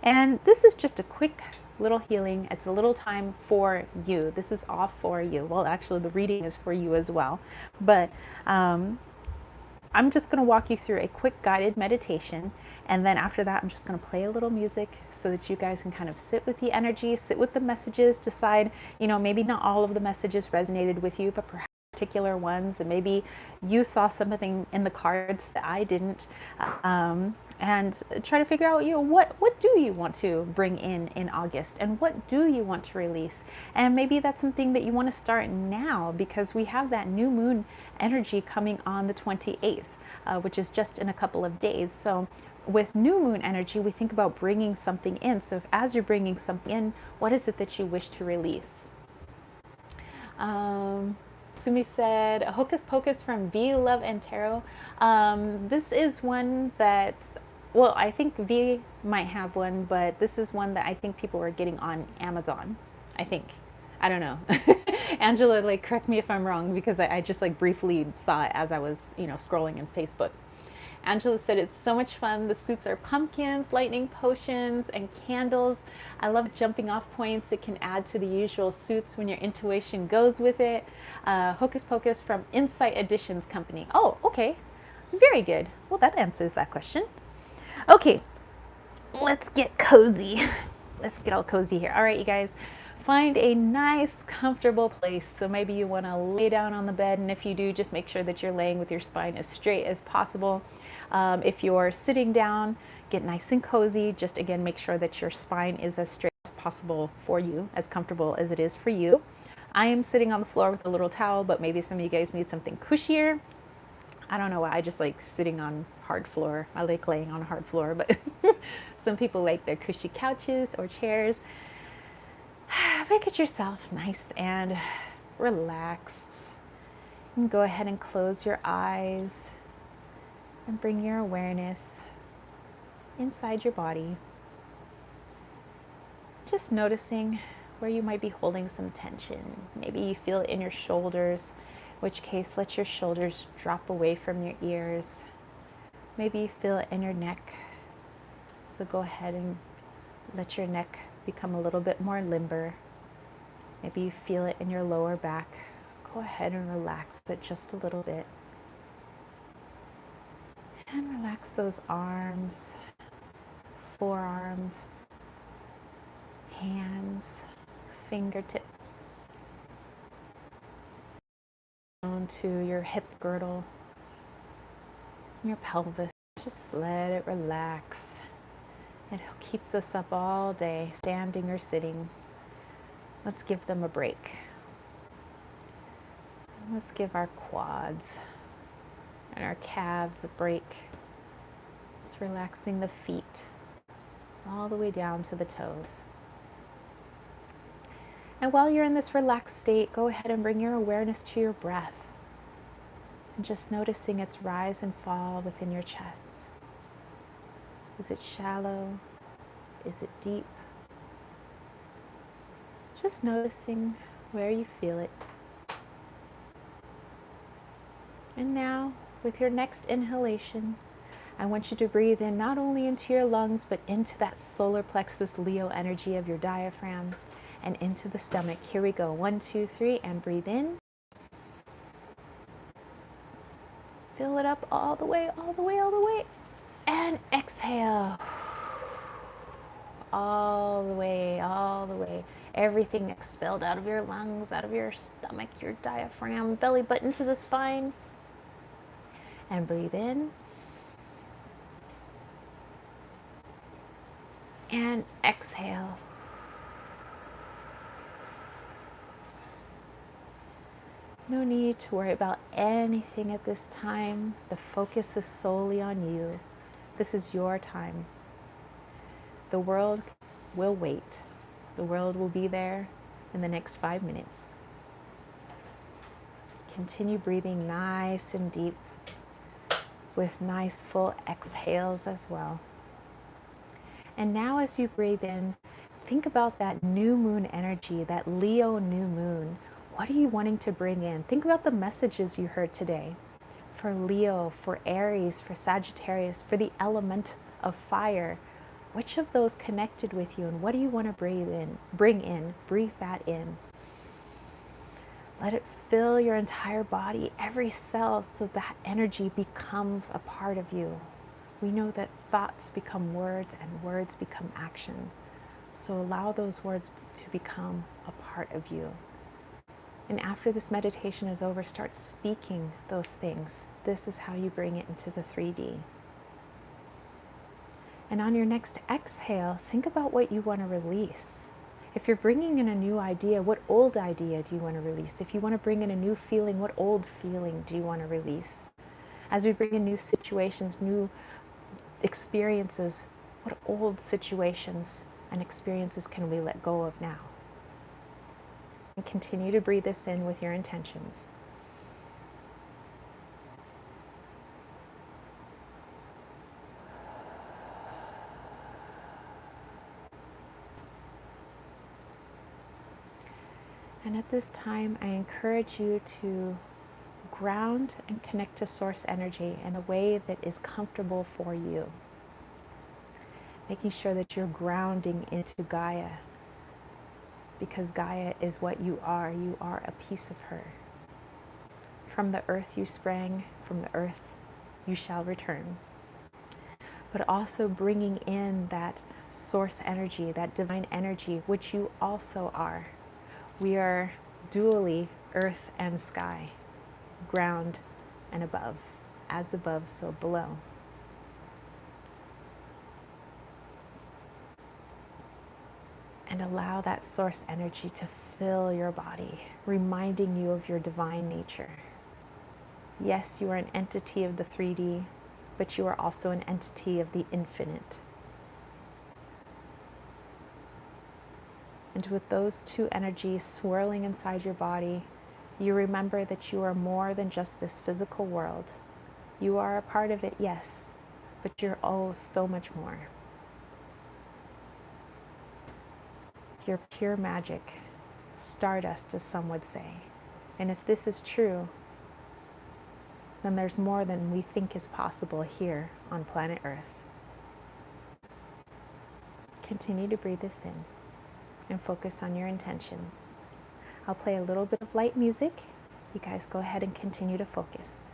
And this is just a quick little healing. It's a little time for you. This is all for you. Well, actually the reading is for you as well. But I'm just going to walk you through a quick guided meditation. And then after that, I'm just going to play a little music so that you guys can kind of sit with the energy, sit with the messages, decide, maybe not all of the messages resonated with you, but perhaps particular ones. And maybe you saw something in the cards that I didn't. And try to figure out, what do you want to bring in August, and what do you want to release? And maybe that's something that you want to start now, because we have that new moon energy coming on the 28th, which is just in a couple of days. So with new moon energy, we think about bringing something in. So as you're bringing something in, what is it that you wish to release? Sumi said, Hocus Pocus from V Love and Tarot. This is one that, well, I think V might have one, but this is one that I think people are getting on Amazon. I think. I don't know. Angela, correct me if I'm wrong, because I just briefly saw it as I was, scrolling in Facebook. Angela said, it's so much fun. The suits are pumpkins, lightning potions, and candles. I love jumping off points. It can add to the usual suits when your intuition goes with it. Hocus Pocus from Insight Editions Company. Oh, okay. Very good. Well, that answers that question. Okay, let's get cozy. Let's get all cozy here. All right, you guys. Find a nice, comfortable place. So maybe you want to lay down on the bed, and if you do, just make sure that you're laying with your spine as straight as possible. If you're sitting down, get nice and cozy. Just again, make sure that your spine is as straight as possible for you, as comfortable as it is for you. I am sitting on the floor with a little towel, but maybe some of you guys need something cushier. I don't know why, I just like sitting on hard floor. I like laying on a hard floor, but some people like their cushy couches or chairs. Make yourself nice and relaxed. And go ahead and close your eyes and bring your awareness inside your body. Just noticing where you might be holding some tension. Maybe you feel it in your shoulders, in which case let your shoulders drop away from your ears. Maybe you feel it in your neck, so go ahead and let your neck become a little bit more limber. Maybe you feel it in your lower back. Go ahead and relax it just a little bit. And relax those arms, forearms, hands, fingertips, down to your hip girdle, your pelvis. Just let it relax. It keeps us up all day, standing or sitting. Let's give them a break. Let's give our quads and our calves a break. Just relaxing the feet all the way down to the toes. And while you're in this relaxed state, go ahead and bring your awareness to your breath. And just noticing its rise and fall within your chest. Is it shallow? Is it deep? Just noticing where you feel it. And now, with your next inhalation, I want you to breathe in not only into your lungs, but into that solar plexus Leo energy of your diaphragm and into the stomach. Here we go. 1, 2, 3, and breathe in. Fill it up all the way, all the way, all the way. And exhale. All the way, all the way. Everything expelled out of your lungs, out of your stomach, your diaphragm, belly button to the spine. And breathe in. And exhale. No need to worry about anything at this time. The focus is solely on you. This is your time. The world will wait. The world will be there in the next 5 minutes. Continue breathing nice and deep with nice full exhales as well. And now as you breathe in, think about that new moon energy, that Leo new moon. What are you wanting to bring in? Think about the messages you heard today for Leo, for Aries, for Sagittarius, for the element of fire. Which of those connected with you, and what do you want to bring in? Breathe that in. Let it fill your entire body, every cell, so that energy becomes a part of you. We know that thoughts become words and words become action. So allow those words to become a part of you. And after this meditation is over, start speaking those things. This is how you bring it into the 3D. And on your next exhale, think about what you want to release. If you're bringing in a new idea, what old idea do you want to release? If you want to bring in a new feeling, what old feeling do you want to release? As we bring in new situations, new experiences, what old situations and experiences can we let go of now? And continue to breathe this in with your intentions. And at this time, I encourage you to ground and connect to source energy in a way that is comfortable for you. Making sure that you're grounding into Gaia, because Gaia is what you are. You are a piece of her. From the earth you sprang, from the earth you shall return. But also bringing in that source energy, that divine energy, which you also are. We are dually earth and sky, ground and above, as above, so below. And allow that source energy to fill your body, reminding you of your divine nature. Yes, you are an entity of the 3D, but you are also an entity of the infinite. And with those two energies swirling inside your body, you remember that you are more than just this physical world. You are a part of it, yes, but you're oh so much more. You're pure magic, stardust, as some would say. And if this is true, then there's more than we think is possible here on planet Earth. Continue to breathe this in and focus on your intentions. I'll play a little bit of light music. You guys go ahead and continue to focus.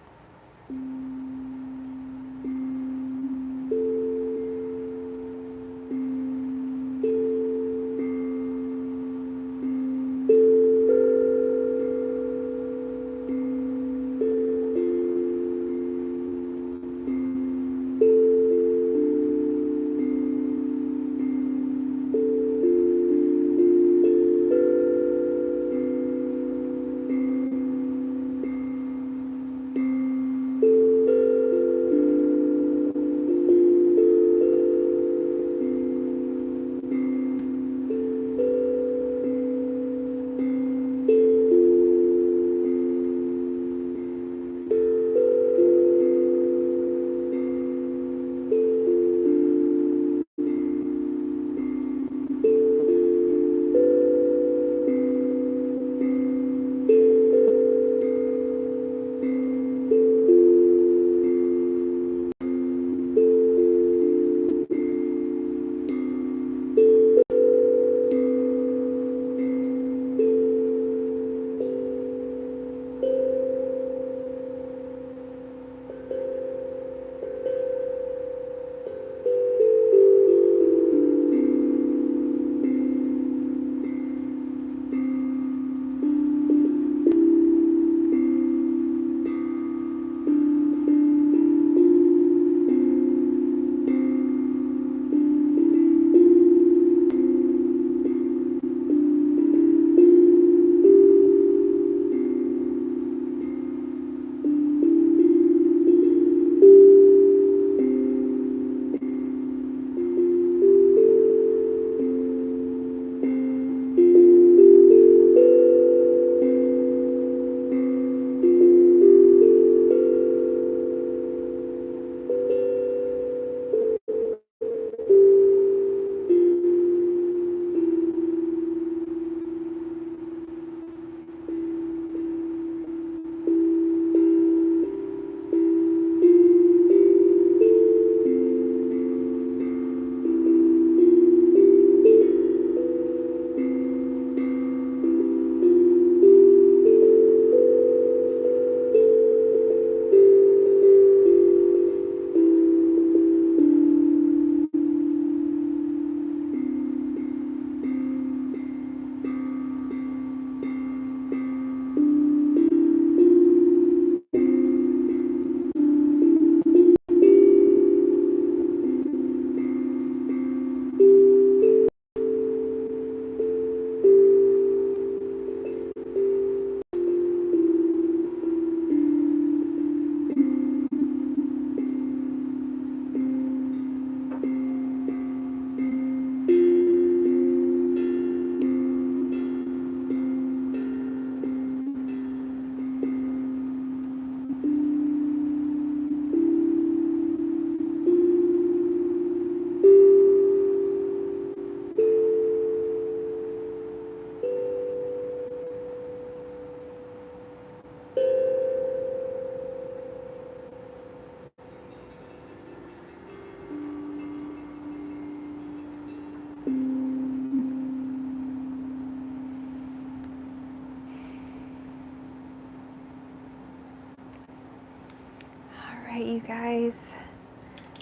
right, you guys.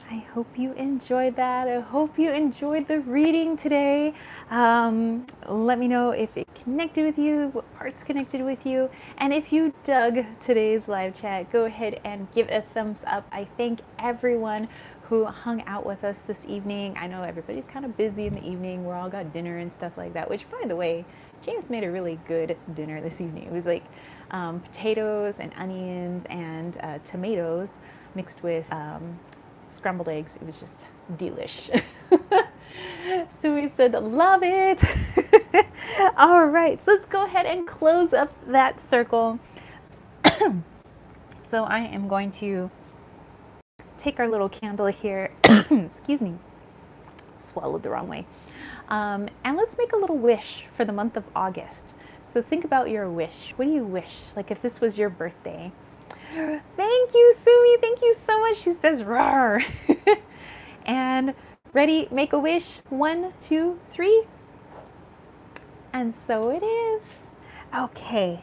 I hope you enjoyed that. I hope you enjoyed the reading today. Let me know if it connected with you, what parts connected with you. And if you dug today's live chat, go ahead and give it a thumbs up. I thank everyone who hung out with us this evening. I know everybody's kind of busy in the evening. We're all got dinner and stuff like that, which, by the way, James made a really good dinner this evening. It was like potatoes and onions and tomatoes mixed with scrambled eggs. It was just delish. So we said, love it. All right, so let's go ahead and close up that circle. So I am going to take our little candle here. Excuse me, swallowed the wrong way. And let's make a little wish for the month of August. So think about your wish. What do you wish? Like if this was your birthday. Thank you, Sumi. Thank you so much. She says, "Rawr." And ready, make a wish. 1, 2, 3. And so it is. Okay,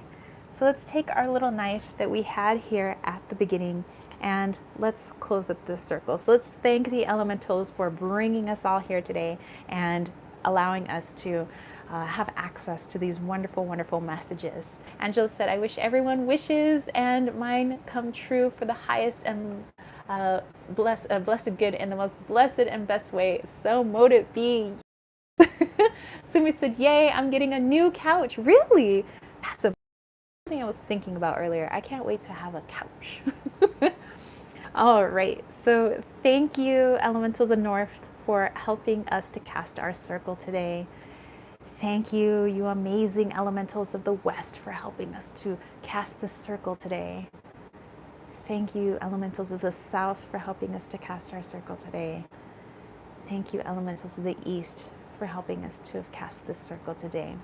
so let's take our little knife that we had here at the beginning and let's close up this circle. So let's thank the elementals for bringing us all here today and allowing us to have access to these wonderful, wonderful messages. Angela said, I wish everyone wishes and mine come true for the highest and blessed good in the most blessed and best way. So mote it be. Sumi said, yay, I'm getting a new couch. Really? That's a thing I was thinking about earlier. I can't wait to have a couch. All right. So thank you, Elemental of the North, for helping us to cast our circle today. Thank you, you amazing elementals of the West, for helping us to cast this circle today. Thank you, elementals of the South, for helping us to cast our circle today. Thank you, elementals of the East, for helping us to have cast this circle today.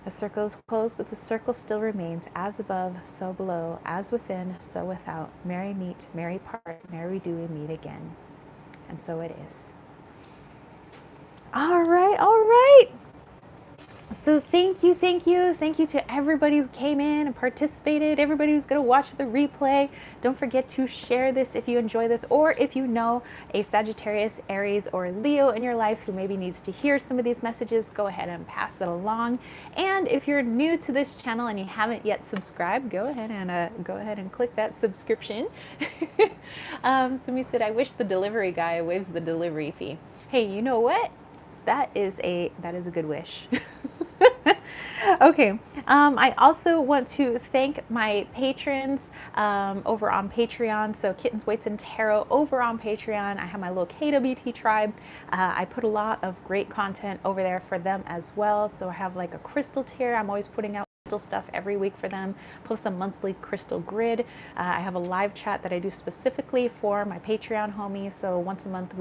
The circle is closed, but the circle still remains. As above, so below. As within, so without. Merry meet, merry part, merry do we meet again. And so it is. All right, all right. So thank you to everybody who came in and participated, everybody who's going to watch the replay. Don't forget to share this if you enjoy this, or if you know a Sagittarius, Aries, or Leo in your life who maybe needs to hear some of these messages, go ahead and pass it along. And if you're new to this channel and you haven't yet subscribed, go ahead and click that subscription. Somebody said, I wish the delivery guy waives the delivery fee. Hey, you know what? That is a good wish. Okay, I also want to thank my patrons over on Patreon. So Kittens, Weights, and Tarot over on Patreon. I have my little KWT tribe. I put a lot of great content over there for them as well. So I have like a crystal tier. I'm always putting out stuff every week for them, plus a monthly crystal grid. I have a live chat that I do specifically for my Patreon homies. So once a month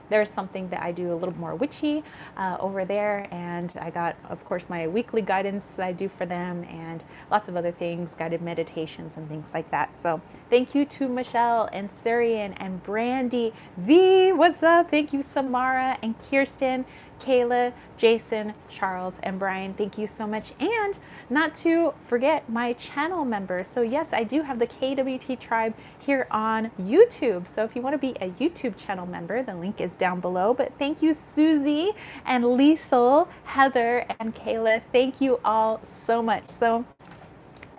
there's something that I do a little more witchy over there, and I got, of course, my weekly guidance that I do for them and lots of other things, guided meditations and things like that. So thank you to Michelle and Surian and Brandy V. What's up? Thank you, Samara and Kirsten, Kayla, Jason, Charles, and Brian. Thank you so much. And not to forget my channel members. So yes, I do have the KWT tribe here on YouTube. So if you want to be a YouTube channel member, the link is down below. But thank you, Susie and Liesel, Heather, and Kayla. Thank you all so much.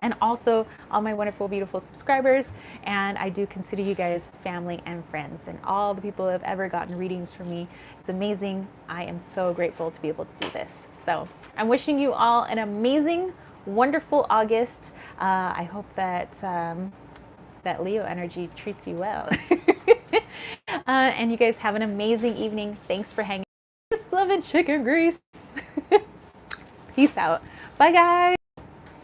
And also all my wonderful, beautiful subscribers. And I do consider you guys family and friends, and all the people who have ever gotten readings from me. It's amazing. I am so grateful to be able to do this. So I'm wishing you all an amazing, wonderful August. I hope that that Leo energy treats you well. And you guys have an amazing evening. Thanks for hanging out. Just love and chicken grease. Peace out. Bye, guys.